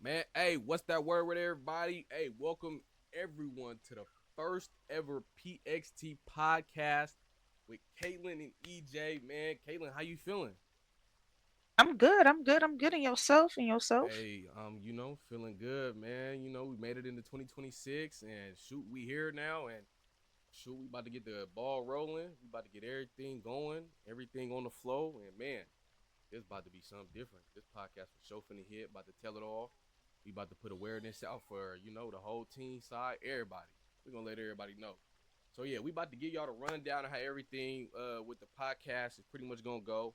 Man, hey, what's that word with everybody? Hey, welcome everyone to the first ever PXT podcast with Caitlin and EJ. Man, Caitlin, how you feeling? I'm good. I'm good. I'm good. And yourself? And yourself? Hey, feeling good, man. We made it into 2026 and shoot, we here now and shoot, we about to get the ball rolling. We about to get everything going, everything on the flow, and man, it's about to be something different. This podcast for sure finna hit, about to tell it all. We about to put awareness out for, the whole team side, everybody. We're gonna let everybody know. So yeah, we about to give y'all the rundown of how everything with the podcast is pretty much gonna go.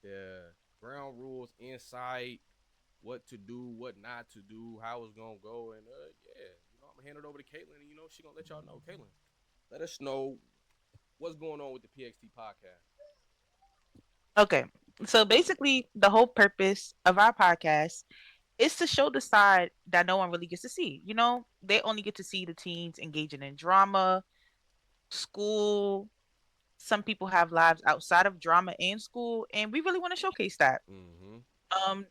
The ground rules inside, what to do, what not to do, how it's gonna go, and yeah, I'm gonna hand it over to Caitlin, and she gonna let y'all know. Caitlin, let us know what's going on with the PXT podcast. Okay. So basically, the whole purpose of our podcast is to show the side that no one really gets to see. They only get to see the teens engaging in drama, school. Some people have lives outside of drama and school, and we really want to showcase that. Mm-hmm. Um,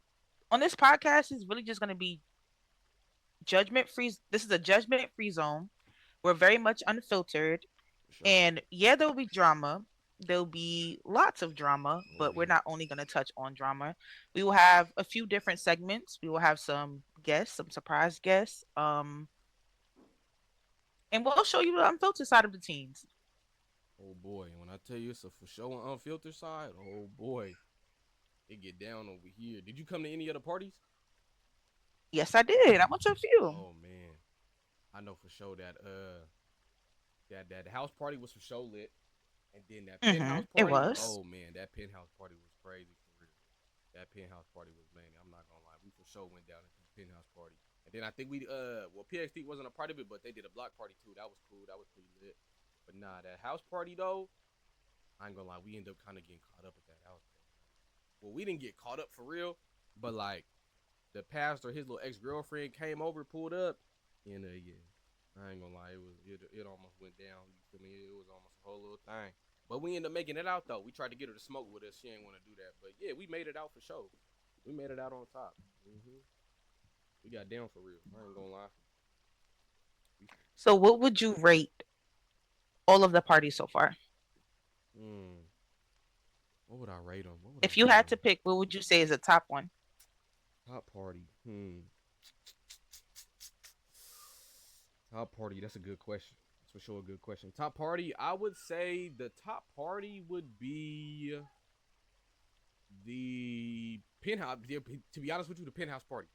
on this podcast is really just going to be judgment free. This is a judgment free zone. We're very much unfiltered. For sure. And yeah, there'll be drama. There'll be lots of drama, Oh but we're yeah. not only going to touch on drama. We will have a few different segments. We will have some guests, some surprise guests. And we'll show you the unfiltered side of the teens. Oh boy, when I tell you it's a for sure on unfiltered side, oh boy, it get down over here. Did you come to any other parties? Yes, I did. I went to a few. Oh man, I know for sure that that house party was for sure lit, and then that penthouse It party. was. Oh man, that penthouse party was crazy for real. That penthouse party was man. I'm not gonna lie, we for sure went down into the penthouse party, and then I think well PXT wasn't a part of it, but they did a block party too. That was cool. That was pretty lit. But nah, that house party though, I ain't gonna lie, we ended up kind of getting caught up at that house party. Well, we didn't get caught up for real, but like the pastor, his little ex girlfriend came over, pulled up, and yeah, I ain't gonna lie, it almost went down. You feel me? It was almost a whole little thing. But we ended up making it out though. We tried to get her to smoke with us. She ain't want to do that. But yeah, we made it out for sure. We made it out on top. We got down for real. I ain't gonna lie. We, So, what would you rate all of the parties so far? mm, what would I rate them? What would I If you rate had them? to pick, what would you say is the top one? Top party. Top party. That's a good question. That's for sure a good question. Top party. I would say the top party would be the penthouse. To be honest with you, the penthouse party.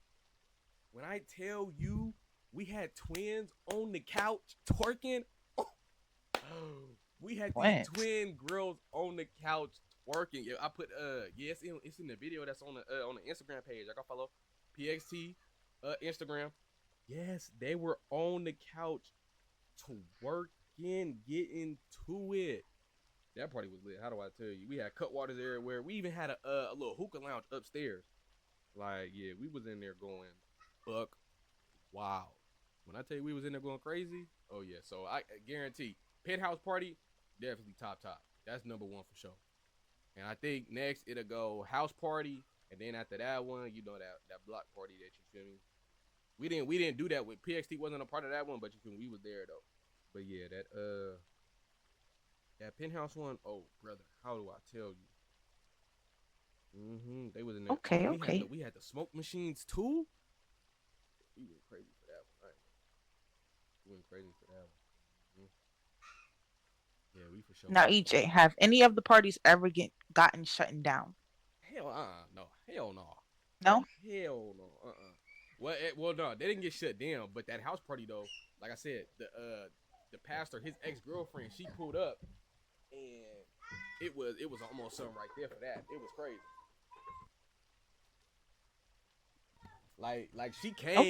When I tell you we had twins on the couch twerking, we had these Twins. twin girls on the couch twerking. Yeah, I put yeah, it's in the video that's on the Instagram page. I got follow PXT Instagram. Yes, they were on the couch twerking, getting to it. That party was lit. How do I tell you? We had cut waters everywhere. We even had a little hookah lounge upstairs. Like, yeah, we was in there going buck wow. When I tell you we was in there going crazy, oh yeah. So I guarantee penthouse party definitely top. That's number one for sure. And I think next it'll go house party, and then after that one, that block party that you feel me. We didn't do that with PXT wasn't a part of that one, but you feel me, we was there though. But yeah, that penthouse one, oh brother, how do I tell you? They was in there. Oh, Okay, okay. we had the smoke machines too. We went crazy for that one. Right? We went crazy for that one. Yeah, we for sure Now, went crazy. EJ, have any of the parties ever gotten shut down? Hell, no, hell no, No? hell no, well, no, they didn't get shut down. But that house party though, like I said, the pastor, his ex girlfriend, she pulled up, and it was almost something right there for that. It was crazy.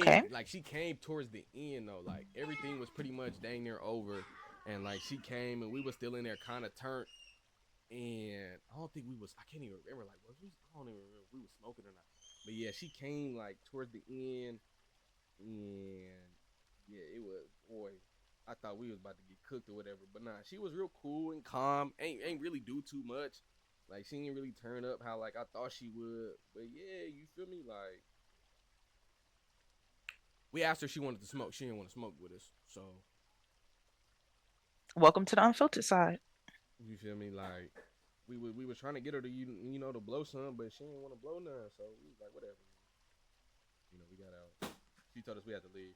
Okay. Like she came towards the end though. Like everything was pretty much dang near over, and like she came and we was still in there kind of turned. And I don't think we was. I can't even remember. Like, was we? I don't even remember if we was smoking or not. But yeah, she came like towards the end, and yeah, it was boy. I thought we was about to get cooked or whatever, but nah, she was real cool and calm. Ain't really do too much. Like she didn't really turn up how like I thought she would. But yeah, you feel me? Like We asked her if she wanted to smoke. She didn't want to smoke with us. So Welcome to the unfiltered side. you feel me? Like we was trying to get her to you know to blow some, but she didn't want to blow none. So we was like, whatever. You know, we got out. She told us we had to leave.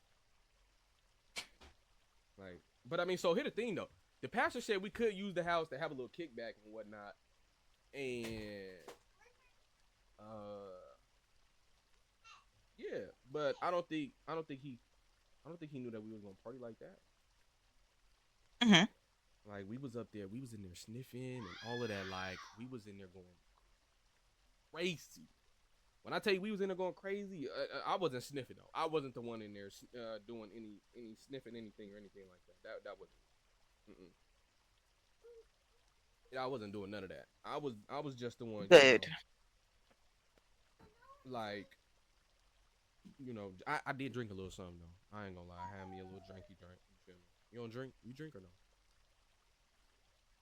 Like, but I mean, so here the thing though. The pastor said we could use the house to have a little kickback and whatnot, and uh, yeah. But I don't think he knew that we was gonna party like that. Hmm. Like we was up there, we was in there sniffing and all of that. Like we was in there going crazy. When I tell you we was in there going crazy, I wasn't sniffing though. I wasn't the one in there doing any sniffing anything or anything like that. That wasn't. Mm-mm. Yeah, I wasn't doing none of that. I was just the one, you Good. know, like I did drink a little something though. I ain't gonna lie, I had me a little drinky drink. You feel me? You don't drink? You drink or no?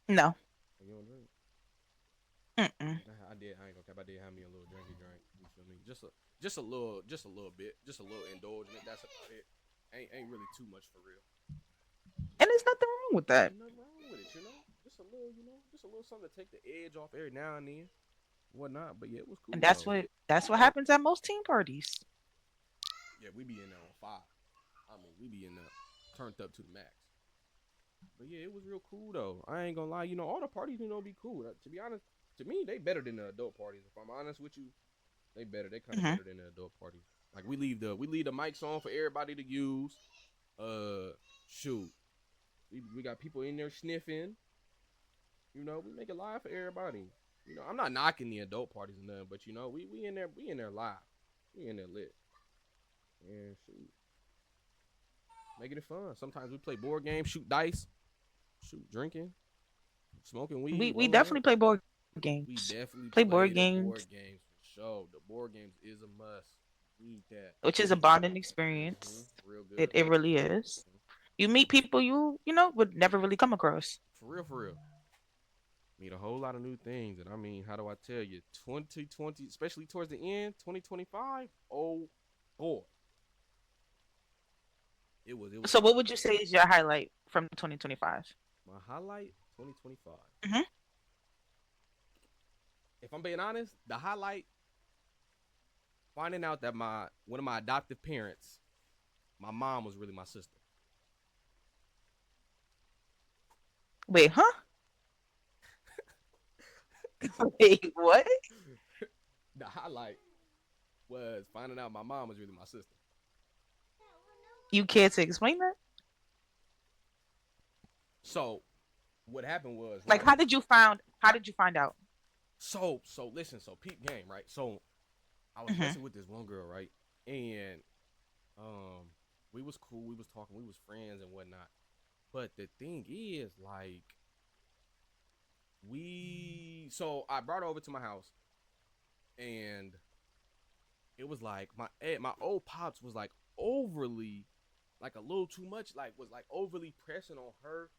No. You don't drink? Mm-mm. I did. I ain't gonna cap. I did have me a little drinky drink. You feel me? Just a little bit, just a little indulgent. That's about it. Ain't really too much for real. And there's nothing wrong with that. Ain't nothing wrong with it, you know. Just a little, just a little something to take the edge off every now and then, whatnot. But yeah, it was And cool that's though. what happens at most team parties. Yeah, we be in there on fire. I mean, we be in there turned up to the max. But yeah, it was real cool though. I ain't gonna lie. You know, all the parties be cool. To be honest, to me, they better than the adult parties. If I'm honest with you, they better. They kind of Hmm. better than the adult parties. Like we leave the mics on for everybody to use. Uh, shoot, we got people in there sniffing. You know, we make it live for everybody. You know, I'm not knocking the adult parties and nothing, but you know, we in there live. We in there lit. And shoot, making it fun. Sometimes we play board games, shoot dice, shoot drinking, smoking weed, We rolling up. definitely play board We games. definitely Play play board the board games, games for sure. The board games is a must. Need that. which is a bonding Mm-hmm. experience. Real It good. it really is. Mm-hmm. You meet people you would never really come across. For real, for real. Meet a whole lot of new things. And I mean, how do I tell you? 2020, especially towards the end, 2025. Oh boy, it was So what crazy. would you say is your highlight from 2025? My highlight 2025. Hmm. If I'm being honest, the highlight finding out that my one of my adoptive parents, my mom was really my sister. Wait, huh? Wait, what? The highlight was finding out my mom was really my sister. You care to explain that? So what happened was Like, right. how did you find out? So listen. So peep game right. So I was Hmm. messing with this one girl right, and um we was cool. We was talking. We was friends and whatnot. But the thing is, like, so I brought her over to my house, and it was like my old pops was like overly, like a little too much, like was like overly pressing on her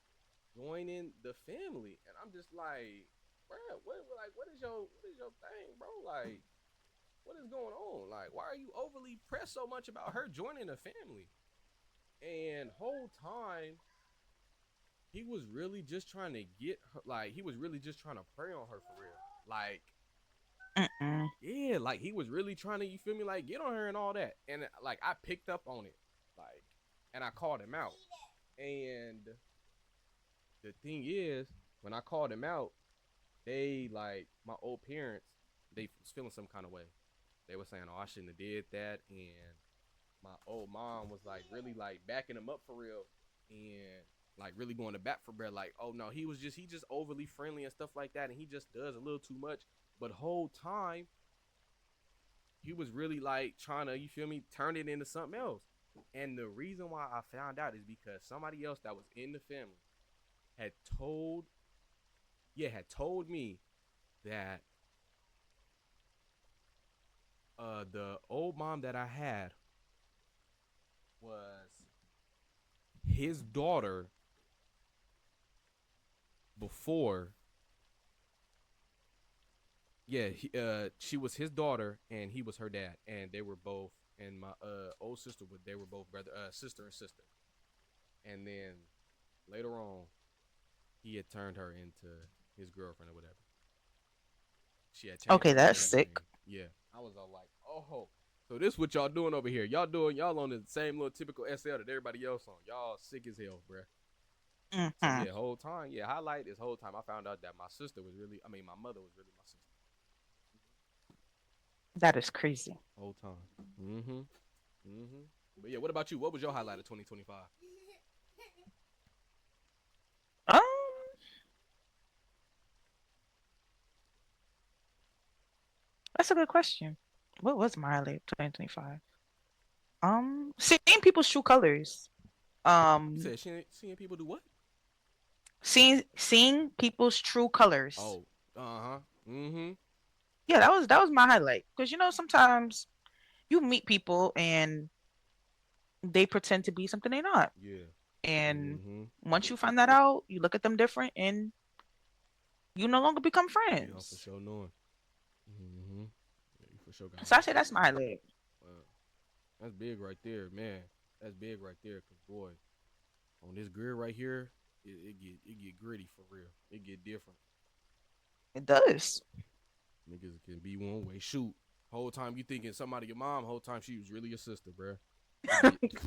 joining the family, and I'm just like, bro, what is your thing, bro? Like, what is going on? Like, why are you overly pressed so much about her joining the family? And whole time he was really just trying to get her, like he was really just trying to prey on her for real. Like, Mm-mm. yeah, like he was really trying to, you feel me, like get on her and all that. And like I picked up on it, like, and I called him out. And the thing is, when I called him out, they like my old parents, they was feeling some kind of way. They were saying, "Oh, I shouldn't have did that," and my old mom was like really like backing him up for real, and like really going to bat for Brett. Like, oh no, he just overly friendly and stuff like that, and he just does a little too much. But whole time he was really like trying to, you feel me, turn it into something else. And the reason why I found out is because somebody else that was in the family had told, yeah, had told me that the old mom that I had was his daughter before. Yeah, she was his daughter and he was her dad, and they were both and my old sister would they were both brother sister and sister. And then later on, he had turned her into his girlfriend or whatever. She had changed Okay, her name that's and sick. everything. Yeah, I was all like, oh, so this what y'all doing over here? Y'all on the same little typical SL that everybody else on. Y'all sick as hell, bruh. So Hmm. yeah, whole time, yeah, highlight this whole time I found out that my sister was really, I mean, my mother was really my sister. That is crazy. Whole time. Mm-hmm. Mm-hmm. But yeah, what about you? What was your highlight of 2025? Um, that's a good question. What was my highlight 2025? Seeing people's true colors. You Um, said seeing people do what? seeing people's true colors. Oh, uh-huh. Mm-hmm. Yeah, that was my highlight. Because sometimes you meet people and they pretend to be something they're not. Yeah. And Mm-hmm. once you find that out, you look at them different and you no longer become Yeah, I'm for friends. sure knowing. Mm-hmm. Yeah, you for sure gotta So I know say that's people. my highlight. Uh, that's big right there, man. That's big right there, cause boy, on this grid right here, it get gritty for real. It get different. It does. Niggas can be one way. Shoot, whole time you thinking somebody your mom, whole time she was really your sister, bruh. It get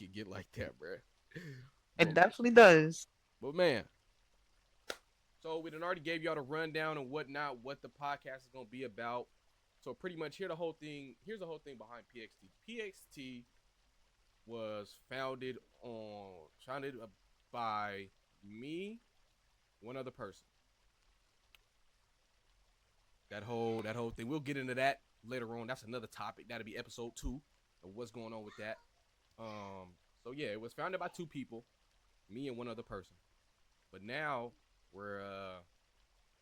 it get like that, bruh. It But definitely does. but man, so we done already gave y'all the rundown and whatnot, what the podcast is gonna be about. So pretty much here the whole thing. Here's the whole thing behind PXT. PXT was founded by me, one other person. That whole thing. We'll get into that later on. That's another topic. That'll be episode 2 of what's going on with that. So yeah, it was founded by 2 people, me and one other person. But now we're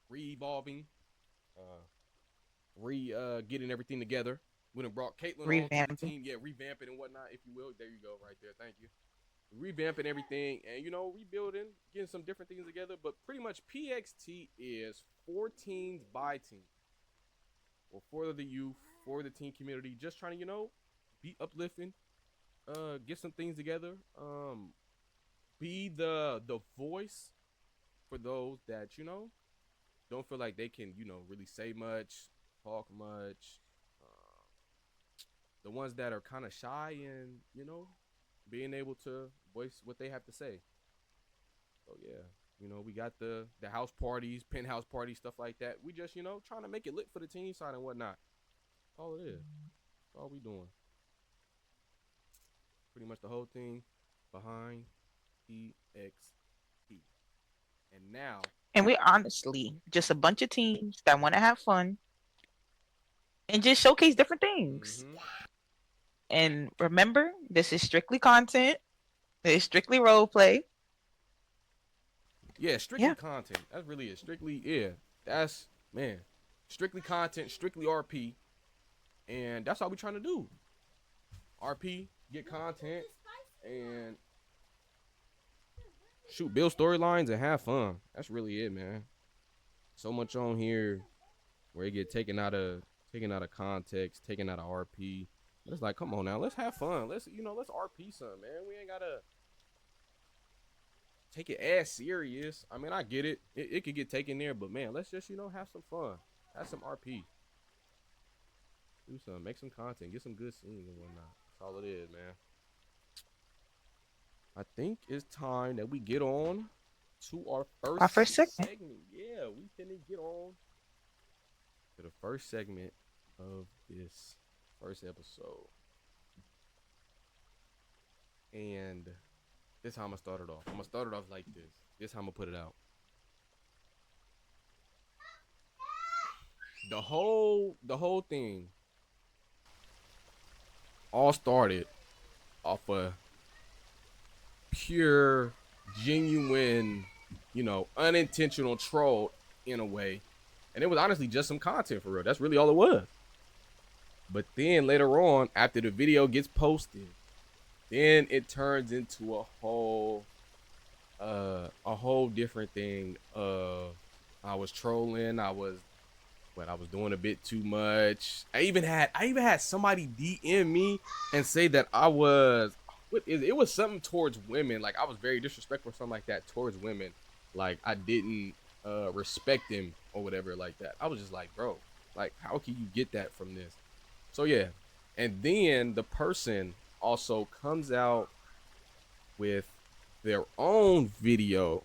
re-evolving, uh, getting everything together. We done brought Caitlin on to the Revamping. team. Yeah, revamping and whatnot, if you will. There you go, right there. Thank you. Revamping everything and rebuilding, getting some different things together. But pretty much PXT is 4 teams by team, or for the youth, for the teen community, just trying to be uplifting, get some things together, be the voice for those that don't feel like they can really say much, talk much, the ones that are kind of shy and being able to voice what they have to say. So yeah, we got the house parties, penthouse parties, stuff like that. We just trying to make it lit for the teen side and whatnot. That's all it is. That's all we doing. Pretty much the whole thing behind PXT. And now, And we're honestly just a bunch of teams that want to have fun and just showcase different things. mm-hmm. And remember, this is strictly content. It's strictly role play. Yeah, strictly Yeah. content. That's really it. Strictly, yeah. That's man. Strictly content, strictly RP, and that's all we trying to do. RP, get content, and shoot, build storylines and have fun. That's really it, man. So much on here where it get taken out of context, taken out of RP. But it's like, come on now, let's have fun. Let's RP some, man. We ain't gotta take it as serious. I mean, I get it. It could get taken there, but man, let's just have some fun, have some RP, do some, make some content, get some good scenes and whatnot. That's all it is, man. I think it's time that we get on to our Our first first segment. segment. Yeah, we finna get on to the first segment of this first episode. And this how I'm gonna start it off. I'm gonna start it off like this. This how I'm gonna put it out. The whole thing all started off a pure, genuine, unintentional troll in a way. And it was honestly just some content for real. That's really all it was. But then later on, after the video gets posted, then it turns into a whole different thing of I was trolling, I was but I was doing a bit too much. I even had somebody DM me and say that I was what is it? It was something towards women. Like I was very disrespectful or something like that towards women. Like I didn't respect them or whatever like that. I was just like, bro, like how can you get that from this? So yeah. And then the person also comes out with their own video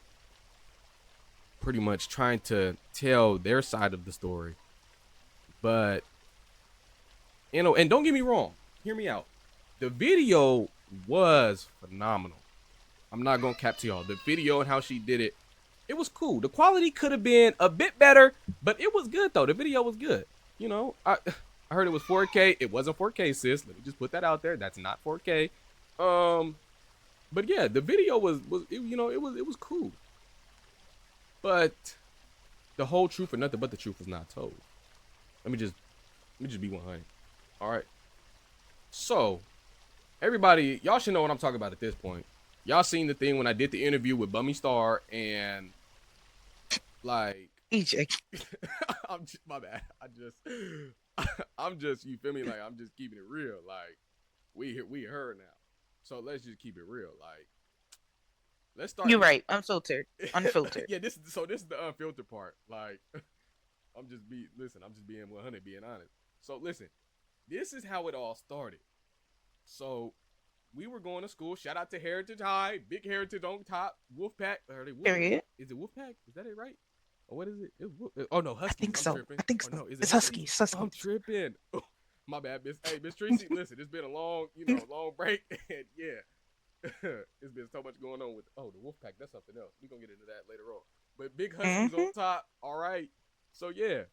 pretty much trying to tell their side of the story. But you know, and don't get me wrong, hear me out. The video was phenomenal. I'm not gonna cap to y'all. The video and how she did it, it was cool. The quality could have been a bit better, but it was good though. The video was good. You know, I heard it was 4K. It wasn't 4K, sis. Let me just put that out there. That's not 4K. Um, but yeah, the video was you know it was cool. But the whole truth or nothing but the truth was not told. Let me just be 100. All right. So everybody, y'all should know what I'm talking about at this point. Y'all seen the thing when I did the interview with Bummy Star and like EJ. I'm just, my bad. I'm just you feel me? Like I'm just keeping it real. Like we heard now. So let's just keep it real. Like let's start. You're right. Unfiltered. Unfiltered. Yeah, this is the unfiltered part. Like I'm just being 100, being honest. So listen, this is how it all started. So we were going to school. Shout out to Heritage High, big Heritage on top. Wolfpack. Period. Is it Wolfpack? Is that it right? Or what is it? Oh no, I Huskies. think I'm so. tripping. I think Oh so. no, is it It's Huskies. Huskies. I'm tripping. Oh, my bad, Miss. Hey, Miss Tracy. Listen, it's been a long, long break, and yeah, it's been so much going on with. Oh, the Wolfpack. That's something else. We gonna get into that later on. But big Huskies on top. All right. So yeah.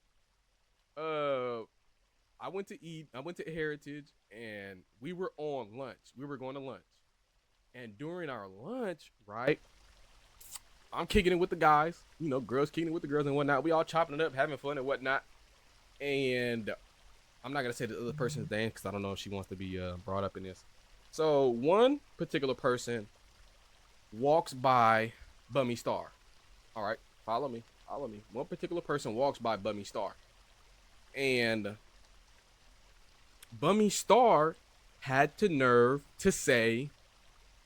I went to eat. I went to Heritage, and we were on lunch. We were going to lunch, and during our lunch, right, I'm kicking it with the guys. You know, girls kicking it with the girls and whatnot. We all chopping it up, having fun and whatnot. And I'm not gonna say the other person's name because I don't know if she wants to be brought up in this. So one particular person walks by Bummy Star. All right, follow me. Follow me. One particular person walks by Bummy Star, and Bummy Star had the nerve to say,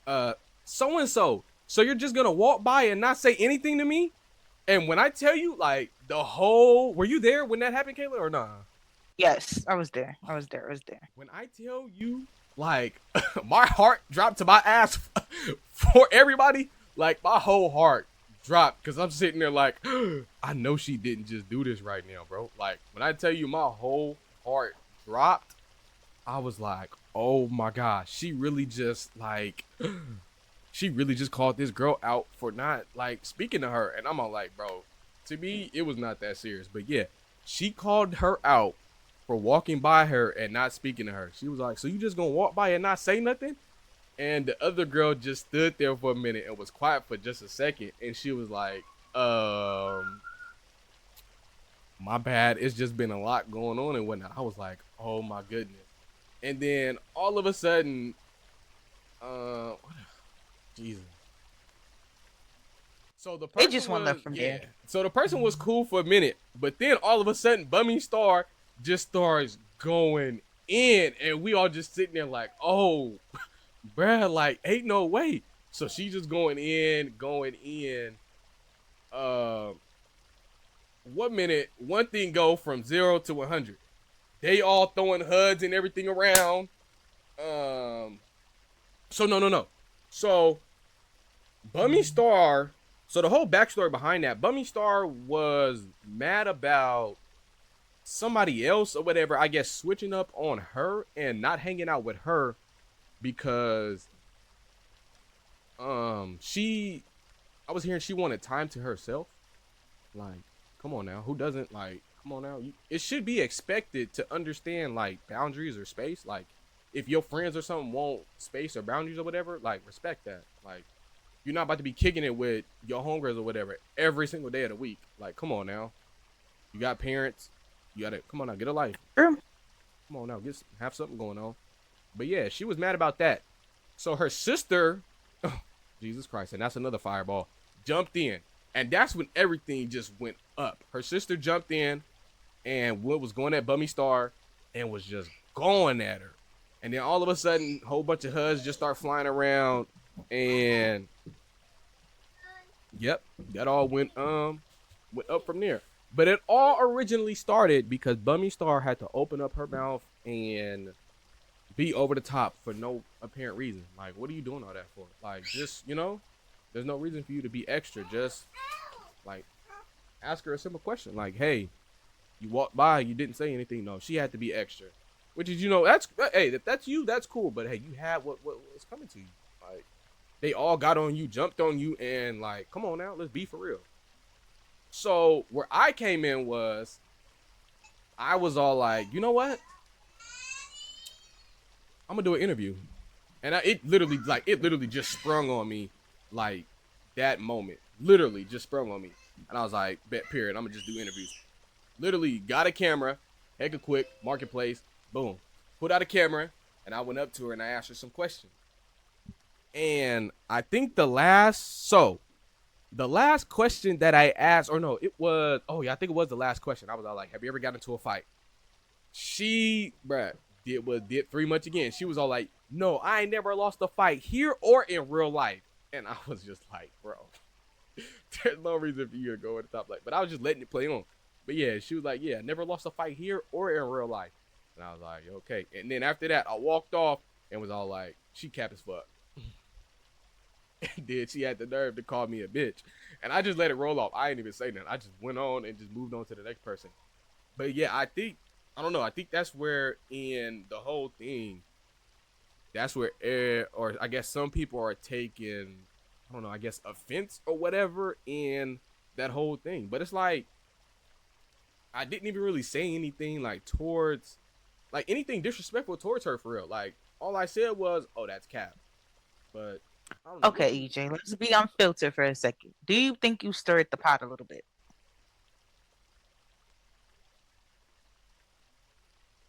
so and so. So you're just gonna walk by and not say anything to me? And when I tell you, like, were you there when that happened, Kayla, or nah? Yes, I was there. I was there. When I tell you, like, my heart dropped to my ass for everybody, like, my whole heart dropped because I'm sitting there like, I know she didn't just do this right now, bro. Like, when I tell you my whole heart dropped, I was like, oh my gosh, she really just called this girl out for not like speaking to her. And I'm all like, bro, to me, it was not that serious. But yeah, she called her out for walking by her and not speaking to her. She was like, so you just gonna walk by and not say nothing? And the other girl just stood there for a minute and was quiet for just a second. And she was like, my bad. It's just been a lot going on and whatnot. I was like, oh my goodness. And then all of a sudden, Jesus. So the person It just went left from there. So the person was cool for a minute, but then all of a sudden, Bummy Star just starts going in, and we all just sitting there like, oh, bruh, like ain't no way. So she just going in. 1 minute, one thing go from 0 to 100. They all throwing HUDs and everything around. So no. So Bummy Star. So the whole backstory behind that, Bummy Star was mad about somebody else or whatever, I guess, switching up on her and not hanging out with her because I was hearing she wanted time to herself. Like, come on now, who doesn't? Like, come on now, it should be expected to understand like boundaries or space. Like, if your friends or something want space or boundaries or whatever, like respect that. Like, you're not about to be kicking it with your homegirls or whatever every single day of the week. Like, come on now, you got parents, you gotta come on now, get a life. Come on now, have something going on. But yeah, she was mad about that. So her sister, oh, Jesus Christ, and that's another fireball, jumped in. And that's when everything just went up. Her sister jumped in and Wood was going at Bummy Star and was just going at her. And then all of a sudden, a whole bunch of HUDs just start flying around, and yep, that all went up from there. But it all originally started because Bummy Star had to open up her mouth and be over the top for no apparent reason. Like, what are you doing all that for? Like, just there's no reason for you to be extra. Just like ask her a simple question, like, "Hey, you walked by, you didn't say anything." No, she had to be extra, which is that's hey, if that's you, that's cool. But hey, you had what's coming to you. Like, they all got on you, jumped on you, and like, come on now, let's be for real. So where I came in was, I was all like, you know what? I'm gonna do an interview, and it literally just sprung on me, like that moment, literally just sprung on me, and I was like, bet period, I'm gonna just do interviews. Literally got a camera, heck of quick, marketplace, boom, put out a camera, and I went up to her and I asked her some questions. And I think the last question that I asked, or no, it was, oh yeah, I think it was the last question. I was all like, have you ever gotten into a fight? She, bruh, did 3 months again. She was all like, no, I ain't never lost a fight here or in real life. And I was just like, bro, there's no reason for you to go at the top, like, but I was just letting it play on. But yeah, she was like, yeah, never lost a fight here or in real life. And I was like, okay. And then after that, I walked off and was all like, she cap as fuck. And then she had the nerve to call me a bitch. And I just let it roll off. I didn't even say nothing. I just went on and just moved on to the next person. But yeah, I don't know. I think that's where in the whole thing, that's where or I guess some people are taking, I don't know, I guess offense or whatever in that whole thing. But it's like, I didn't even really say anything like towards, like anything disrespectful towards her for real. Like, all I said was, "Oh, that's cap." But I don't know. What Okay, you? EJ, let's be unfiltered for a second. Do you think you stirred the pot a little bit?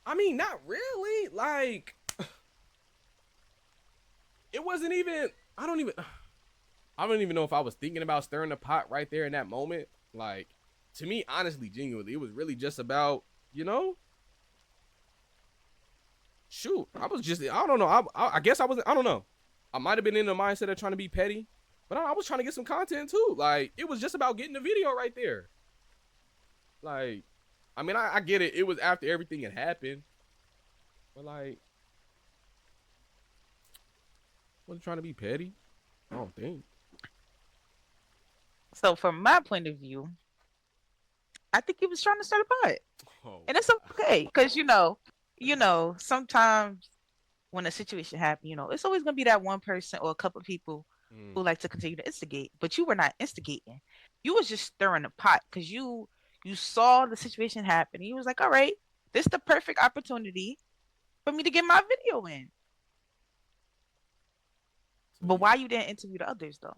I mean, not really. Like, it wasn't even. I don't even. I don't even know if I was thinking about stirring the pot right there in that moment. Like, to me, honestly, genuinely, it was really just about, you know, shoot. I was just, I don't know. I guess I wasn't, I don't know. I might have been in the mindset of trying to be petty, but I was trying to get some content too. Like, it was just about getting the video right there. Like, I mean, I get it. It was after everything had happened, but like, I wasn't trying to be petty. I don't think. So, from my point of view, I think he was trying to start a pot, Oh and it's God. okay because sometimes when a situation happens, it's always gonna be that one person or a couple of people Mm. who like to continue to instigate. But you were not instigating; you was just stirring the pot because you saw the situation happen. And you was like, all right, this is the perfect opportunity for me to get my video in. So But you, why you didn't interview the others though?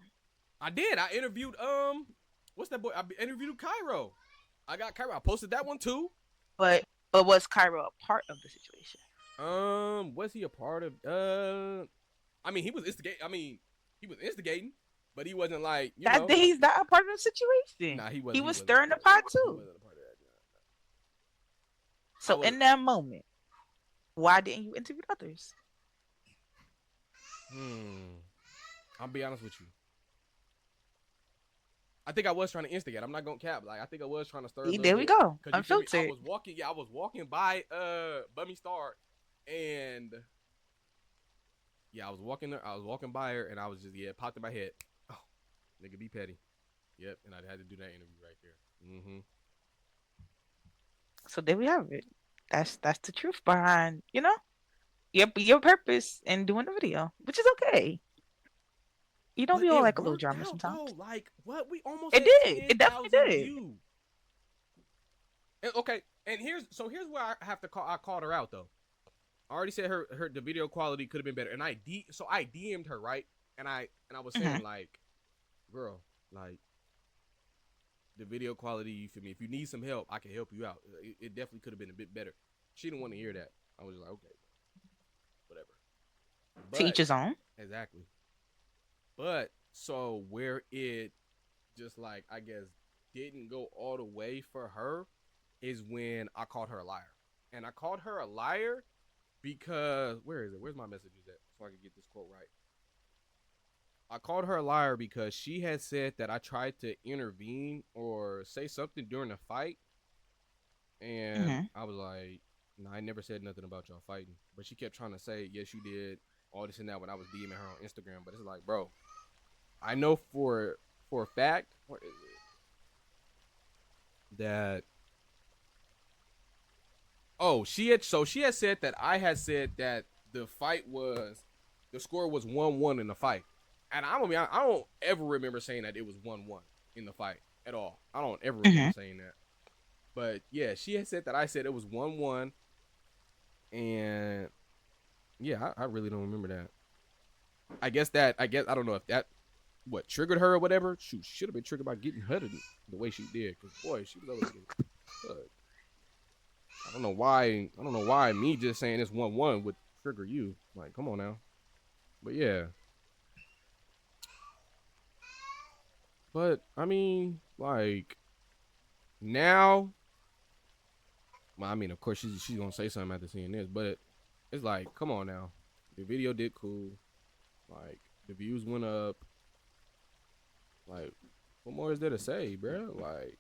I did. I interviewed what's that boy? I interviewed Cairo. I got Cairo. I posted that one too. But was Cairo a part of the situation? Was he a part of? I mean, he was instigating. I mean, he was instigating, but he wasn't like, That he's not a part of the situation. Nah, he He wasn't. He was wasn't a stirring the part of that. pot He too. wasn't a part of that. I So was. in that moment, why didn't you interview others? Hmm. I'll be honest with you. I think I was trying to instigate. I'm not gonna cap. Like, I think I was trying to stir a See, little there we bit. go. Cause you feel me? I Unfiltered. was walking. Yeah, I was walking by Bummy Star, and yeah, I was walking there. I was walking by her, and I was just, it popped in my head. Oh, nigga, be petty. Yep, and I had to do that interview right there. Mm-hmm. So there we have it. That's the truth behind, your purpose in doing the video, which is okay. You don't But be all it like a little worked drama out though. sometimes. Like, what? We almost It had did. It definitely 10,000 did. views. And, okay, and here's where I have to call. I called her out though. I already said her the video quality could have been better, and I DM'd her, right, and I was Hmm. saying like, girl, like, the video quality. You feel me? If you need some help, I can help you out. It definitely could have been a bit better. She didn't want to hear that. I was like, okay, whatever. To But each his own. exactly. But so where it just, like, I guess, didn't go all the way for her is when I called her a liar. And I called her a liar because where is it? Where's my messages at? So I can get this quote right. I called her a liar because she had said that I tried to intervene or say something during the fight, and Mm-hmm. I was like, "No, I never said nothing about y'all fighting." But she kept trying to say, "Yes, you did." All this and that when I was DMing her on Instagram, but it's like, bro, I know for a fact, where is it, that she had said that I had said that the score was 1-1 in the fight. And I don't ever remember saying that it was 1-1 in the fight at all. I don't ever remember Mm-hmm. saying that. But yeah, she had said that I said it was 1-1, and yeah, I really don't remember that. I guess I don't know if that what triggered her or whatever. Shoot, should have been triggered by getting hutted the way she did. Cause boy, she was over there. I don't know why. I don't know why me just saying it's 1-1 would trigger you. Like, come on now. But yeah. But I mean, like now. Well, I mean, of course she's gonna say something after seeing this, but it's like, come on now. The video did cool. Like the views went up. Like, what more is there to say, bro? Like,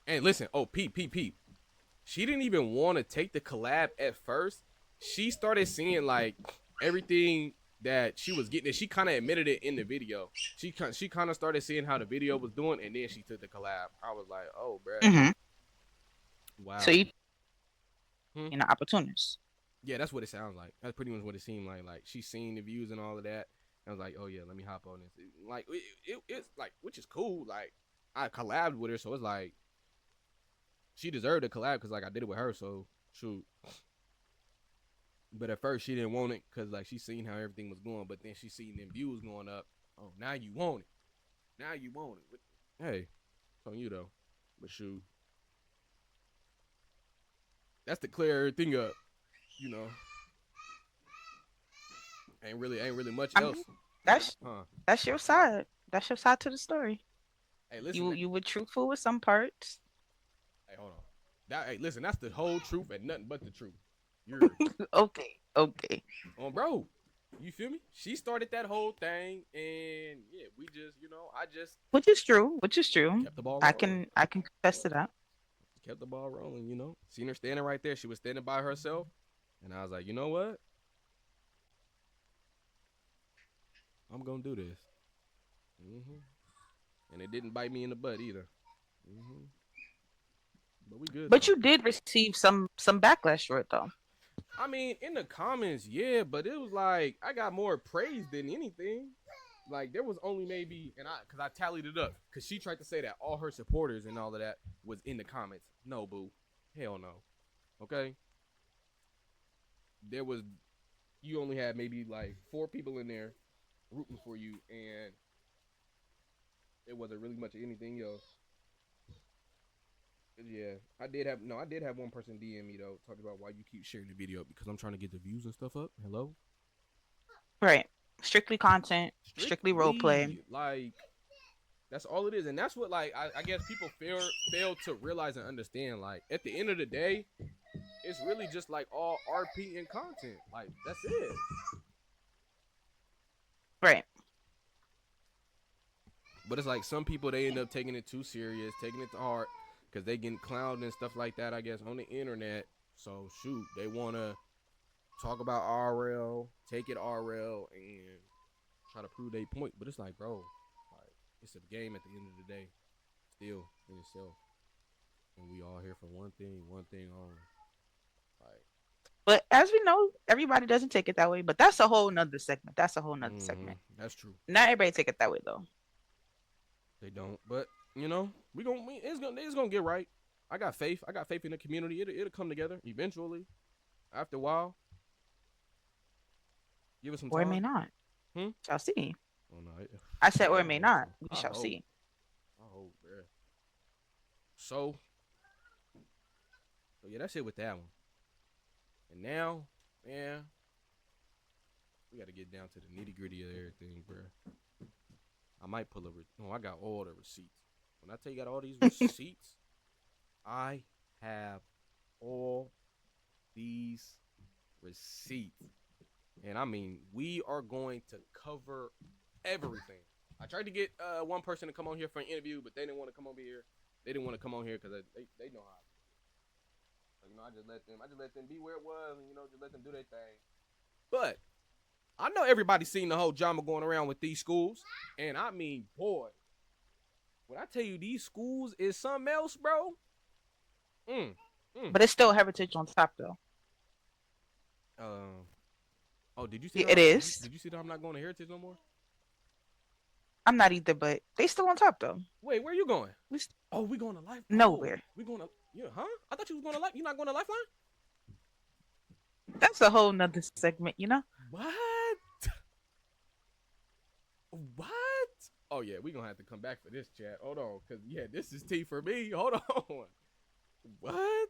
and listen. Oh, peep. She didn't even want to take the collab at first. She started seeing like everything that she was getting, and she kind of admitted it in the video. She kind of started seeing how the video was doing, and then she took the collab. I was like, oh, bruh, Mm-hmm. So wow. you Hmm? opportunist. Yeah, that's what it sounds like. That's pretty much what it seemed like. Like she seen the views and all of that. I was like, oh yeah, let me hop on this. It's like, which is cool. Like I collabed with her, so it's like she deserved a collab because like I did it with her. So shoot. But at first she didn't want it because like she seen how everything was going, but then she seen them views going up. Oh, now you want it. Now you want it. Hey, it's on you though. But shoot, that's to clear everything up. You know, ain't really much I else, mean, that's huh? that's your side. That's your side to the story. Hey, listen. You were truthful with some parts. Hey, hold on. Hey, listen. That's the whole truth and nothing but the truth. You're Okay, okay. on, bro. You feel me? She started that whole thing, and yeah, we just, I just Which is true. Which is true. kept the ball I rolling. can I can confess to that. Kept the ball rolling. Seen her standing right there. She was standing by herself. And I was like, you know what? I'm going to do this. Hmm. And it didn't bite me in the butt either. Hmm. But we good, But though. you did receive some backlash for it though. I mean, in the comments, yeah, but it was like, I got more praise than anything. Like, there was only maybe, because I tallied it up. Because she tried to say that all her supporters and all of that was in the comments. No, boo. Hell no. Okay? There was you only had maybe like 4 people in there rooting for you, and it wasn't really much of anything else. Yeah, I did have one person DM me though, talking about why you keep sharing the video because I'm trying to get the views and stuff up. Hello, Right. Strictly content, strictly role play. strictly like that's all it is, and that's what like I guess people fail to realize and understand. Like at the end of the day, it's really just like all RP and content. Like that's it. Right. But it's like some people they end up taking it too serious, taking it to heart, because they getting clowned and stuff like that. I guess on the internet. So shoot, they wanna talk about RL, take it RL, and try to prove their point. But it's like, bro, like it's a game at the end of the day, still in itself, and we all here for one thing only. Like, But as we know, everybody doesn't take it that way. But that's a whole nother segment. That's a whole nother segment. that's true. Not everybody take it that way though. They don't, but it's gonna get right. I got faith. I got faith in the community. It'll come together eventually. After a while, give it some Or it may time. not. Hmm. Shall see. Oh no, I said or it I may hope not. so. We I shall hope. see. I hope, bro. So, so yeah, that's it with that one. And now, man, we got to get down to the nitty gritty of everything, bro. I might pull over. No, I got all the receipts. When I tell you got all these receipts, I have all these receipts. And I mean, we are going to cover everything. I tried to get one person to come on here for an interview, but they didn't want to come over here. They didn't want to come on here because they know how. So, I just let them be where it was, and just let them do their thing. But I know everybody's seen the whole drama going around with these schools, and I mean, boy, when I tell you these schools is something else, bro. Mm, But it's still heritage on top, though. Um. Oh, did you see Yeah, it that? is. Did you see that I'm not going to Heritage no more? I'm not either, but they still on top, though. Wait, where are you going? We Oh, we going to Life. Oh, nowhere. we going to Huh? I thought you was going to Life. You not going to Lifeline? That's a whole nother segment, you know? What? What? Oh yeah, we gonna have to come back for this chat. Hold on, cause this is tea for me. Hold on. What?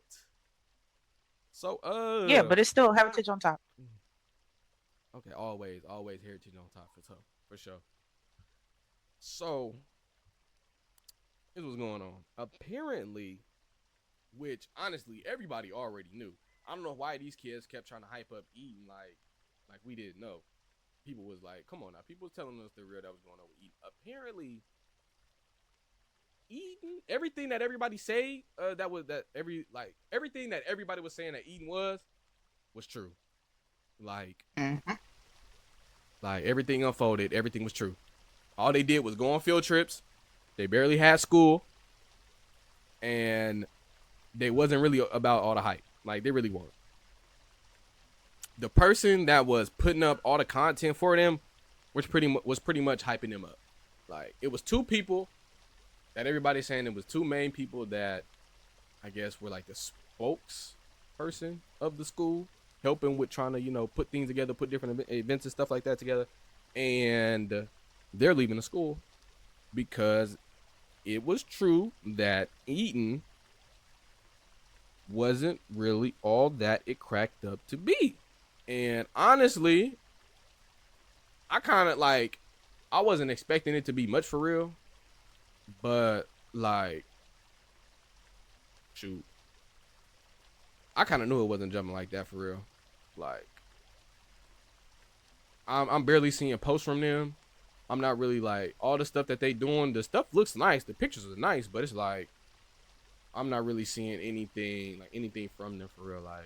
So Yeah, but it's still heritage on top. Okay, always Heritage on top for sure. So this was going on. Apparently, which honestly everybody already knew. I don't know why these kids kept trying to hype up Eden like we didn't know. People was like, come on now. People was telling us the real that was going on with Eden. Apparently, Eden, everything that everybody say, everything that everybody was saying that Eden was true. Like everything unfolded, everything was true. All they did was go on field trips. They barely had school, and they wasn't really about all the hype. Like they really weren't. The person that was putting up all the content for them was pretty much hyping them up. Like it was two people that everybody's saying it was two main people that I guess were like the spokesperson of the school, helping with trying to put things together, put different events and stuff like that together, and they're leaving the school because it was true that Eaton wasn't really all that it cracked up to be. And honestly, I kind of I wasn't expecting it to be much for real, but shoot, I kind of knew it wasn't jumping like that for real. Like, I'm barely seeing posts from them. I'm not really all the stuff that they doing. The stuff looks nice. The pictures are nice, but it's I'm not really seeing anything from them for real. Like,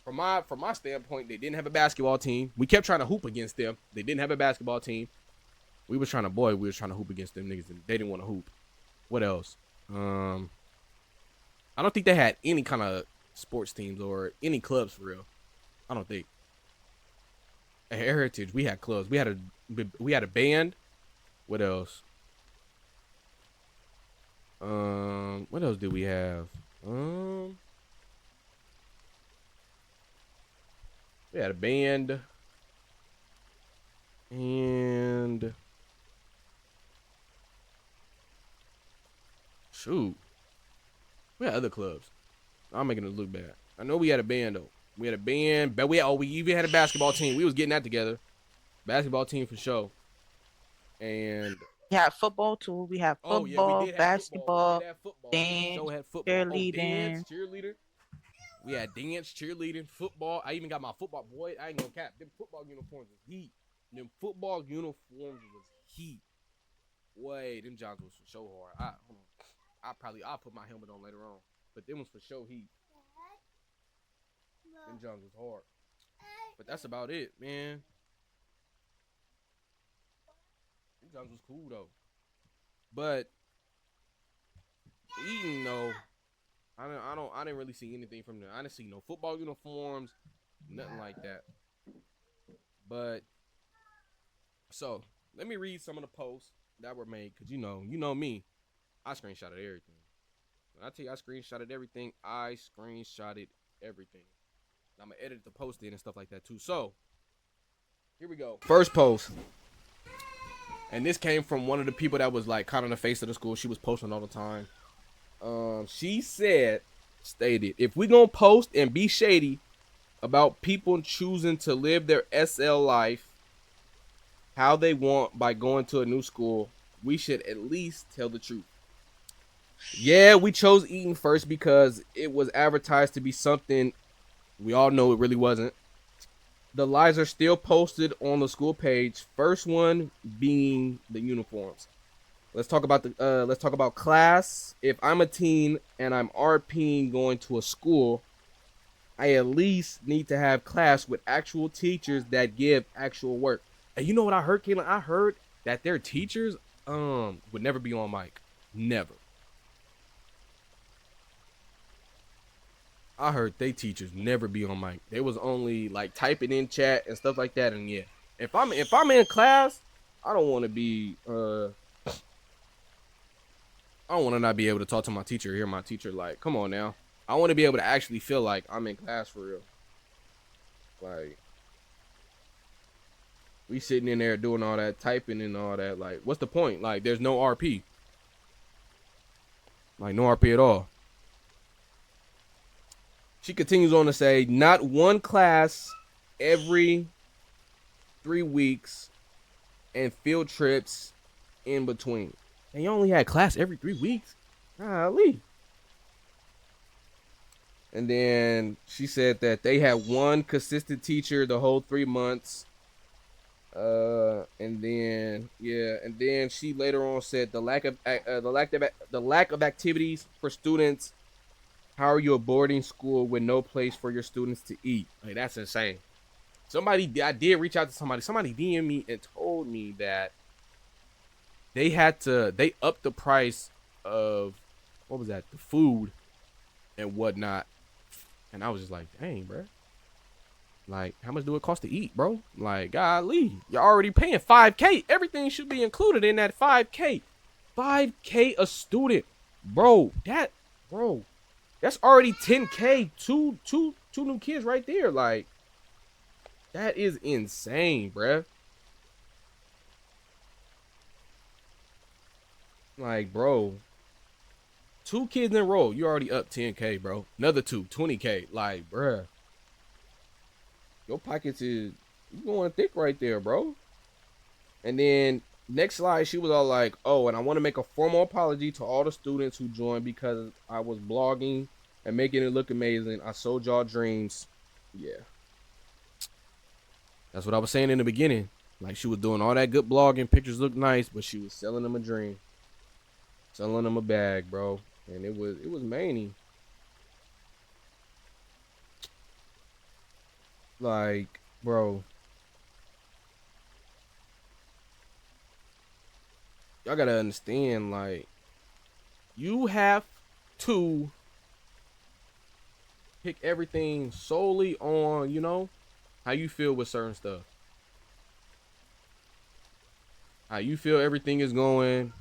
from my standpoint, they didn't have a basketball team. We kept trying to hoop against them. They didn't have a basketball team. We was trying to hoop against them niggas, and they didn't want to hoop. What else? I don't think they had any kind of sports teams or any clubs for real. I don't think. At Heritage, we had clubs. We had a band. What else? What else did we have? We had a band, and shoot, we had other clubs. I'm making it look bad. I know we had a band though. We had a band, but we even had a basketball team. We was getting that together. Basketball team for sure. And We have football too. We have oh yeah, we football, did have football. We did basketball, have football. We for dance, sure had football. Oh, dance, cheerleading. cheerleader. We had dance, cheerleading, football. I even got my football. Boy, I ain't gonna cap. Them football uniforms was heat. Boy, them Johns was for sure hard. I'll put my helmet on later on. But them was for sure heat. Them Johns was hard. But that's about it, man. Them Johns was cool though. But Eaton though, I didn't really see anything from them. I didn't see no football uniforms, nothing like that. But so let me read some of the posts that were made, cause you know me, I screenshotted everything. When I tell you I screenshotted everything, I screenshotted everything. And I'm gonna edit the post in and stuff like that too. So here we go. First post. And this came from one of the people that was kind of the face of the school. She was posting all the time. She stated, if we gonna post and be shady about people choosing to live their SL life how they want by going to a new school, we should at least tell the truth. Yeah, we chose Eaton first because it was advertised to be something we all know it really wasn't. The lies are still posted on the school page. First one being the uniforms. Let's talk about class. If I'm a teen and I'm RPing going to a school, I at least need to have class with actual teachers that give actual work. And you know what I heard, Caitlin? I heard that their teachers would never be on mic. Never. I heard they teachers never be on mic. They was only like typing in chat and stuff like that. And yeah, if I'm in class, I don't want to be I don't want to not be able to talk to my teacher, hear my teacher. Like, come on now. I want to be able to actually feel like I'm in class for real. Like, we sitting in there doing all that typing and all that. Like, what's the point? Like, there's no RP. Like, no RP at all. She continues on to say, not one class every 3 weeks and field trips in between. And you only had class every 3 weeks? Golly. And then she said that they had one consistent teacher the whole 3 months. And then yeah, and then she later on said the lack of activities for students. How are you a boarding school with no place for your students to eat? Like that's insane. I did reach out to somebody. Somebody DM me and told me that they upped the price of what was that, the food and whatnot. And I was just like, dang, bro. Like, how much do it cost to eat, bro? Like, golly, you're already paying 5K. Everything should be included in that 5K. 5K a student, bro. Bro, that's already 10K. Two new kids right there. Like, that is insane, bro. Like, bro, two kids in a row, you already up 10K, bro. Another two, 20K. Like, bruh, your pockets is you going thick right there, bro. And then next slide, she was all like, "Oh, and I want to make a formal apology to all the students who joined because I was blogging and making it look amazing. I sold y'all dreams." Yeah, that's what I was saying in the beginning. Like she was doing all that good blogging, pictures look nice, but she was selling them a dream, selling them a bag, bro. And it was many. Like, bro, y'all gotta understand, like, you have to pick everything solely on, how you feel with certain stuff. How you feel everything is going,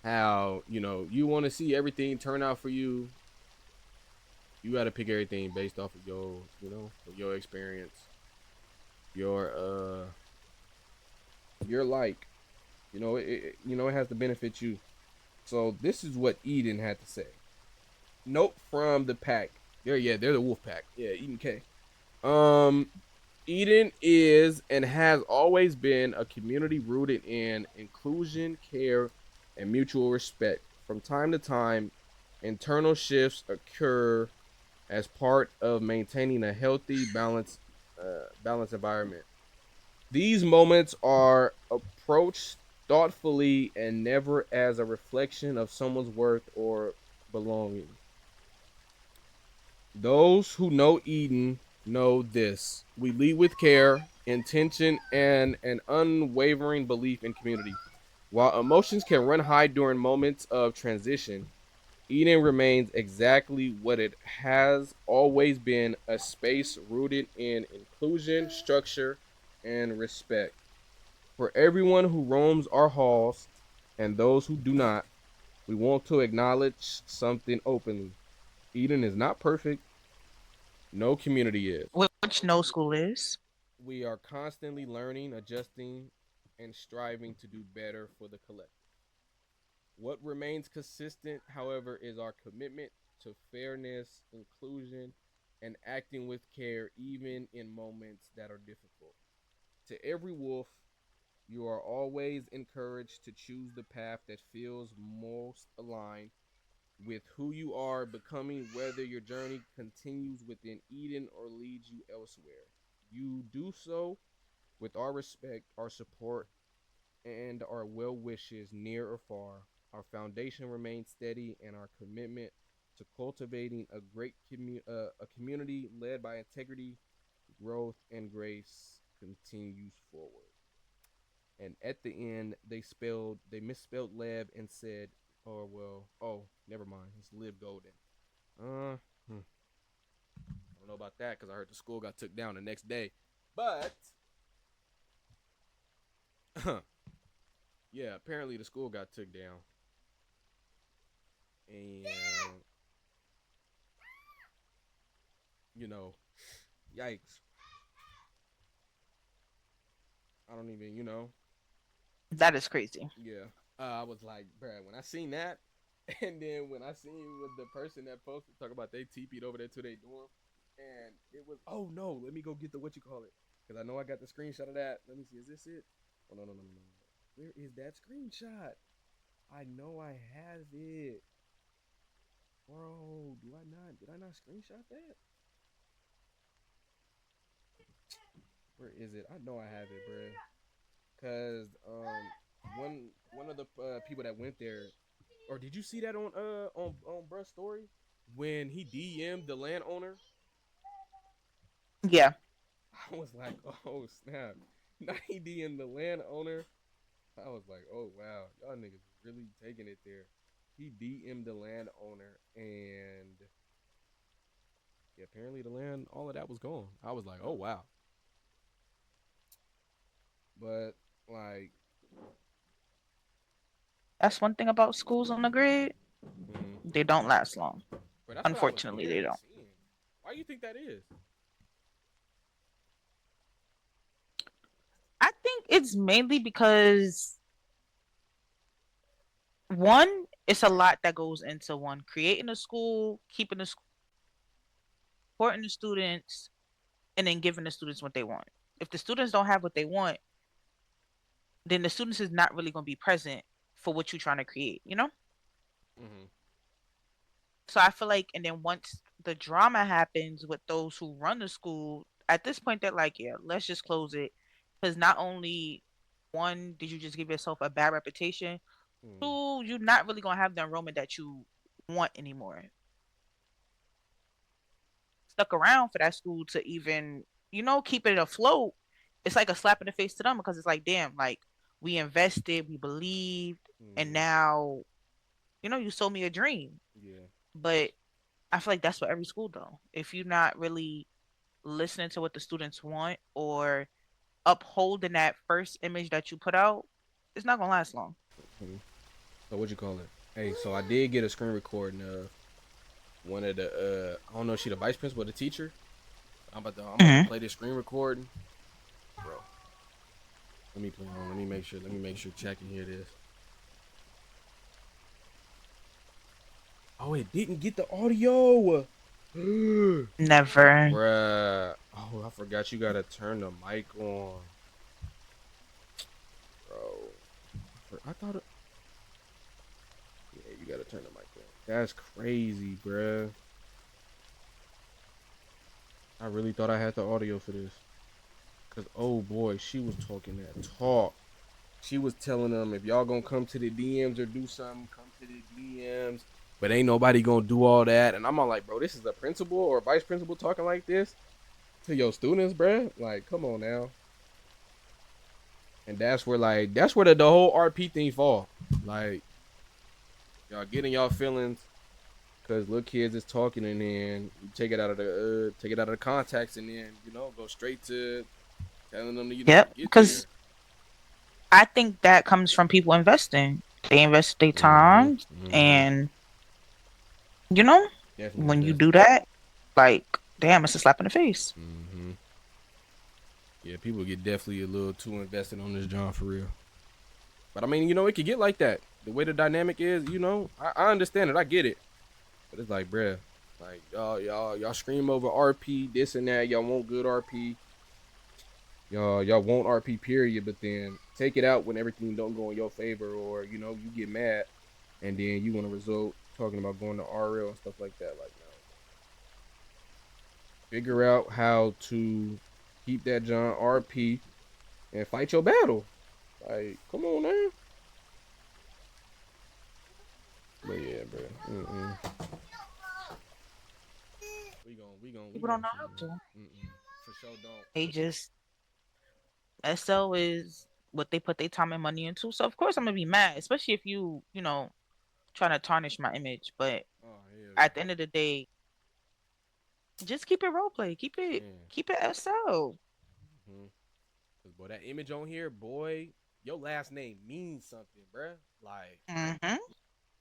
how, you want to see everything turn out for you. You gotta pick everything based off of your experience, your your like, it has to benefit you. So this is what Eden had to say. Note from the pack. They're the wolf pack. Yeah, Eden K. Um, Eden is and has always been a community rooted in inclusion, care, and mutual respect. From time to time, internal shifts occur as part of maintaining a healthy, balanced environment. These moments are approached thoughtfully and never as a reflection of someone's worth or belonging. Those who know Eden know this. We lead with care, intention, and an unwavering belief in community. While emotions can run high during moments of transition, Eden remains exactly what it has always been, a space rooted in inclusion, structure, and respect. For everyone who roams our halls and those who do not, we want to acknowledge something openly. Eden is not perfect. No community is. Which no school is. We are constantly learning, adjusting, and striving to do better for the collective. What remains consistent, however, is our commitment to fairness, inclusion, and acting with care even in moments that are difficult. To every wolf, you are always encouraged to choose the path that feels most aligned. with who you are becoming, whether your journey continues within Eden or leads you elsewhere. You do so with our respect, our support, and our well wishes near or far. Our foundation remains steady, and our commitment to cultivating a community led by integrity, growth, and grace continues forward. And at the end, they misspelled Leb and said, "Oh well, oh never mind, it's Live Golden." I don't know about that because I heard the school got took down the next day, but yeah, apparently the school got took down, and you know, yikes. I don't even, That is crazy. yeah. I was like, bruh, when I seen that, and then when I seen with the person that posted talk about they TP'd over there to their dorm, and it was, oh no, let me go get the what you call it, because I know I got the screenshot of that. Let me see, is this it? Oh no. Where is that screenshot? I know I have it, bro. Do I not? Did I not screenshot that? Where is it? I know I have it, bro. Cause one of the people that went there, or did you see that on Bruh's story when he DM'd the landowner? Yeah, I was like, oh snap! Now he DM'd the landowner. I was like, oh wow, y'all niggas really taking it there. He DM'd the landowner, and yeah, apparently the land, all of that was gone. I was like, oh wow, but like, that's one thing about schools on the grid. mm, They don't last long. but that's what I was Unfortunately, they hearing and don't. seeing. Why do you think that is? I think it's mainly because one, it's a lot that goes into one creating a school, keeping the school, supporting the students, and then giving the students what they want. If the students don't have what they want, then the students is not really going to be present for what you're trying to create, you know? Mm-hmm. So I feel like, and then once the drama happens with those who run the school, at this point, they're like, yeah, let's just close it. Because not only, one, did you just give yourself a bad reputation, Mm-hmm. two, you're not really going to have the enrollment that you want anymore. Stuck around for that school to even, keep it afloat. It's like a slap in the face to them because it's like, damn, like we invested, we believed, and Mm-hmm. now, you sold me a dream. Yeah. But I feel like that's what every school though. If you're not really listening to what the students want or upholding that first image that you put out, it's not gonna last long. Mm-hmm. So what you call it? Hey, so I did get a screen recording of one of the I don't know if she the vice principal or the teacher. I'm about to Hmm. play this screen recording, bro. Let me play on. Let me make sure Chat can hear this. Oh, it didn't get the audio. Never. Bruh. Oh, I forgot you gotta turn the mic on, bro. I thought yeah, you gotta turn the mic on. That's crazy, bruh. I really thought I had the audio for this. Cause oh boy, she was talking that talk. She was telling them if y'all gonna come to the DMs or do something, come to the DMs. But ain't nobody gonna do all that. And I'm all like, bro, this is a principal or a vice principal talking like this to your students, bruh. Like, come on now. And that's where the whole RP thing fall. Like, y'all getting y'all feelings because little kids is talking, and then you take it out of the context, and then go straight to telling them to Yep. get there. Because I think that comes from people investing. They invest their Mm-hmm. time, Mm-hmm. and you know, Definitely when you invested. do that, like, damn, it's a slap in the face. Mm-hmm. Yeah, people get definitely a little too invested on this John for real. But I mean, it could get like that. The way the dynamic is, I understand it. I get it. But it's like, bruh, like y'all scream over RP, this and that. Y'all want good RP. Y'all want RP period. But then take it out when everything don't go in your favor, or you get mad, and then you want to result. talking about going to RL and stuff like that. Like, no, figure out how to keep that John RP and fight your battle. Like, come on now. But yeah, bro. We People gonna don't know see, how man. to. For sure don't. They just SL is what they put their time and money into. So of course I'm gonna be mad, especially if you trying to tarnish my image. But Oh hell at the end of the day, just keep it role play. yeah, man. Keep it SL. Mm-hmm. Cause boy, that image on here, boy, your last name means something, bruh. Like, Mm-hmm.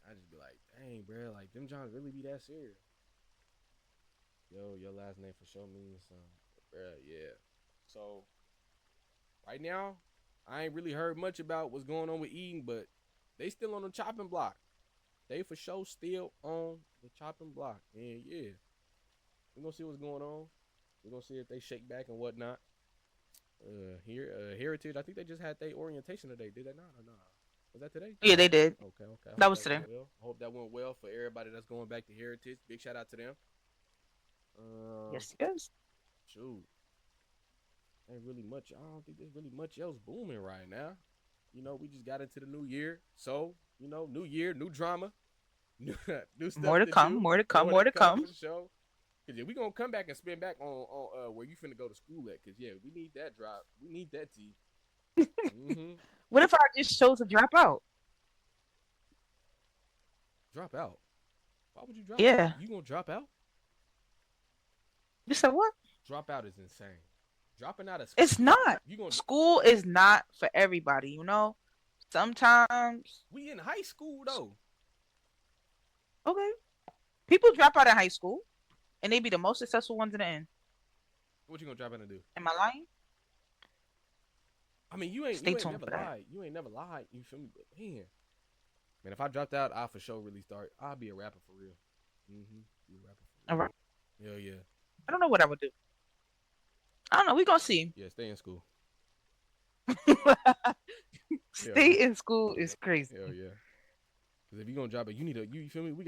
I just be like, dang, bruh, like them Johns really be that serious. Yo, your last name for sure means something, bruh. Yeah. So right now, I ain't really heard much about what's going on with Eden, but they still on the chopping block. They for sure still on the chopping block, and yeah, we gonna see what's going on. We gonna see if they shake back and whatnot. Heritage. I think they just had their orientation today. Did they not or not? Was that today? Yeah, they did. Okay, okay. I That hope was that went today. well. I hope that went well for everybody that's going back to Heritage. Big shout out to them. Uh, Yes, yes. shoot, ain't really much. I don't think there's really much else booming right now. We just got into the new year, so new year, new drama, new More stuff to to come. do. More to come. More More to to come come. for sure. Cause yeah, we gonna come back and spin back on where you finna go to school at. Cause yeah, we need that drop. We need that tea. Mm-hmm. What if I just chose to drop out? Drop out. Why would you drop out? Yeah. You gonna drop out? You said what? Drop out is insane. Dropping out of school. It's not. You gonna? School is not for everybody. Sometimes, We in high school though. okay, people drop out of high school and they be the most successful ones in the end. What you gonna drop out and do? Am I lying? I mean, you ain't Stay you ain't tuned never for that. lied. You ain't never lied. You feel me? But man, if I dropped out, I'll for sure really start. I'll be a rapper for real. Mm-hmm. Be a rapper for All right. real. Hell yeah. I don't know what I would do. I don't know. We gonna see. Yeah, stay in school. Hell Stay yeah. in school is Hell crazy. yeah. Cause if you gonna drop it, you feel me? You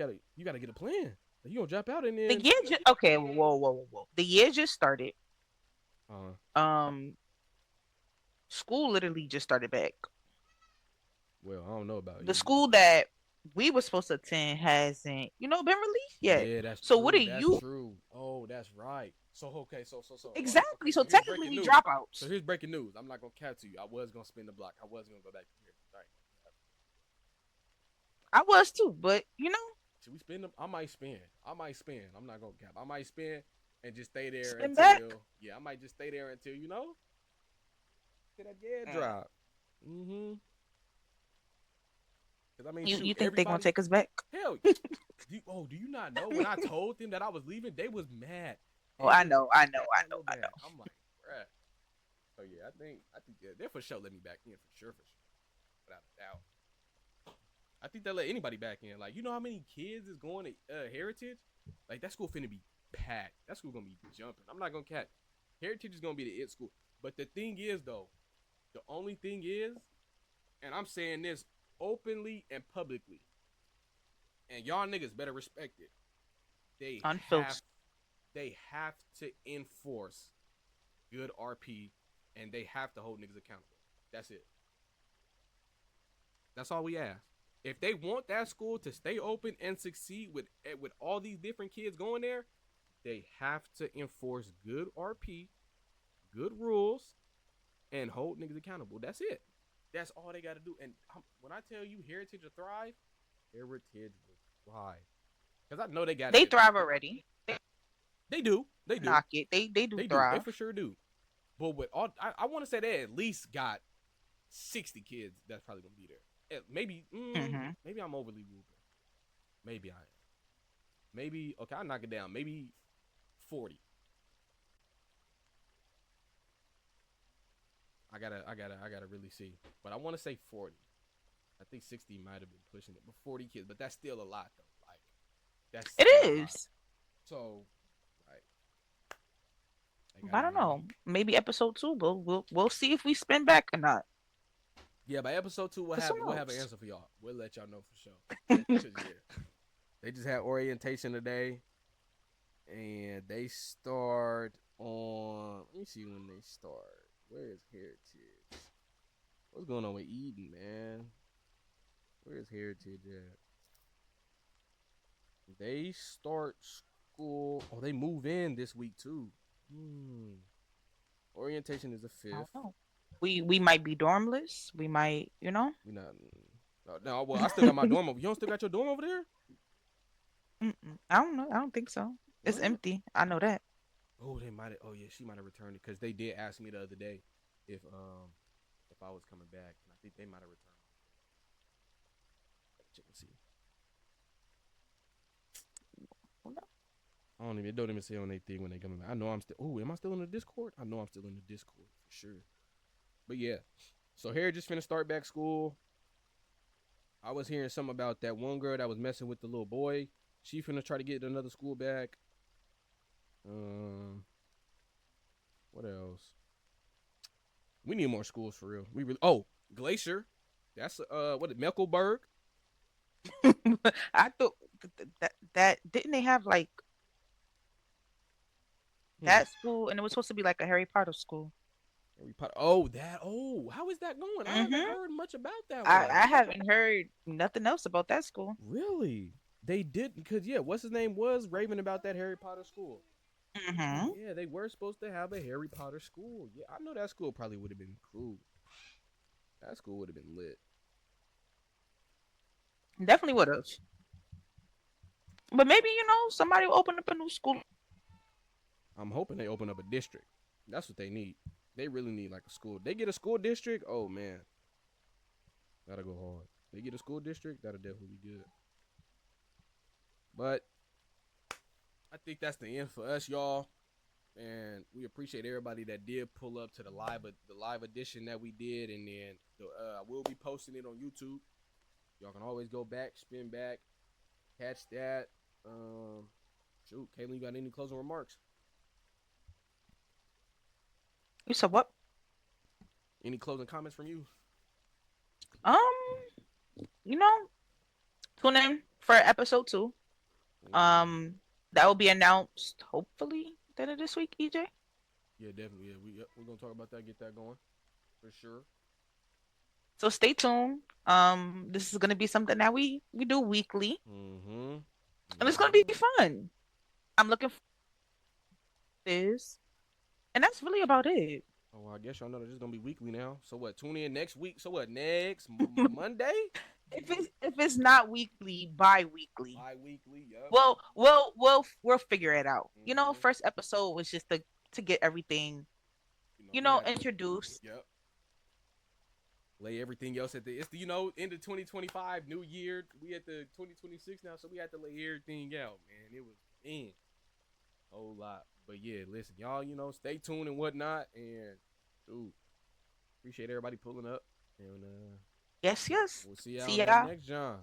gotta get a plan. You gonna drop out and The then year just okay. Whoa. The year just started. uh Um, School literally just started back. well, I don't know about The you. school that we were supposed to attend hasn't been released yet. Yeah, that's So what are true. That's you true. Oh, that's right. So okay, exactly? okay. So So here's technically breaking we news. So dropouts. here's breaking news. I'm not gonna cap to you. I was gonna spin the block. I was gonna go back here. All right. I was too, but Should we spin them? I might spin. I might spin. I'm not gonna cap. I might spin and just stay there spin back. until I might just stay there until till that yeah Mm. drop. Mm-hmm. Cause I mean, You shoot, think they're gonna everybody. take us back? Hell, do you not know? When I told them that I was leaving, they was mad. Oh, They I was know, I know, I know, hella I mad. know. I'm like, bruh. So yeah, I think yeah, they for sure let me back in for sure, without a doubt. I think they let anybody back in. Like, you know how many kids is going to Heritage? Like that school finna be packed. That school gonna be jumping. I'm not gonna cap. Heritage is gonna be the it school. But the thing is though, the only thing is, and I'm saying this openly and publicly, and y'all niggas better respect it. They have Unfiltered. they have to enforce good RP and they have to hold niggas accountable. That's it. That's all we ask. If they want that school to stay open and succeed with all these different kids going there, they have to enforce good RP, good rules, and hold niggas accountable. That's it. That's all they got to do. And when I tell you Heritage will thrive, Heritage will thrive. Because I know they got They it. thrive already. They do. They do. Knock it. They do They do. They thrive. for sure do. But with all, I want to say they at least got 60 kids that's probably gonna be there. Hmm. Maybe I'm overly whooping. Maybe I am. Maybe okay, I'll knock it down. Maybe 40. I gotta really see. But I want to say 40. I think 60 might have been pushing it, but 40 kids. But that's still a lot though. Like that's It still a lot. is. So like they I gotta don't be. know. Maybe episode two. We'll see if we spin back or not. Yeah, by episode 2 we'll Cause have who we'll have an knows? answer for y'all. We'll let y'all know for sure. Cause yeah. They just had orientation today, and they start on. Let me see when they start. Where is Heritage? What's going on with Eden, man? Where is Heritage at? They start school. Oh, they move in this week too. Hmm. Orientation is the I fifth. don't know. We might be dormless. We might, you know. We not. No, no, well, I still got my dorm over. You don't still got your dorm over there? Mm-mm. I don't know. I don't think so. It's What? empty. I know that. Oh, they might have. Oh yeah, she might have returned it because they did ask me the other day if I was coming back, and I think they might have returned. Check and see. I don't even. It don't even say on their thing when they coming back. I know I'm still. Oh, am I still in the Discord? I know I'm still in the Discord for sure. But yeah, so Harry just finna start back school. I was hearing something about that one girl that was messing with the little boy. She finna try to get another school back. Um, what else? We need more schools for real. We really. Oh, Glacier. That's what is Mecklenburg? I thought that didn't they have like Hmm. that school and it was supposed to be like a Harry Potter school. Harry Potter. Oh, that. Oh, how is that going? I haven't Mm-hmm. heard much about that I one. haven't heard nothing else about that school. Really? They did because yeah, what's his name was raving about that Harry Potter school. Mm-hmm. Yeah, they were supposed to have a Harry Potter school. Yeah, I know that school probably would have been cool. That school would have been lit. Definitely would have. But maybe, somebody will open up a new school. I'm hoping they open up a district. That's what they need. They really need like a school. They get a school district. Oh man, that'll go hard. They get a school district. That'll definitely be good. But I think that's the end for us, y'all. And we appreciate everybody that did pull up to the live edition that we did, and then we'll be posting it on YouTube. Y'all can always go back, spin back, catch that. Um, Shoot, Caitlin, you got any closing remarks? You said what? Any closing comments from you? Um, you know, tune in for episode 2. Mm-hmm. Um, that will be announced hopefully the end of this week, EJ. Yeah, definitely. Yeah, we're gonna talk about that. Get that going for sure. So stay tuned. This is gonna be something that we do weekly, Mm-hmm. and it's Yes, gonna be ma'am. fun. I'm looking for this, and that's really about it. Oh, well, I guess y'all know that this is gonna be weekly now. So what? Tune in next week. So what? Next Monday? If it's not weekly, bi-weekly. Bi-weekly. Yep. We'll figure it out. Mm-hmm. First episode was just to get everything, We had. introduced. Yep. Lay everything else at the. It's the end of 2025, new year. We at the 2026 now, so we had to lay everything out, man. It was whole lot. But yeah, listen, y'all. Stay tuned and whatnot, and dude, appreciate everybody pulling up, and Yes, yes. we'll see y'all See on that ya. next John.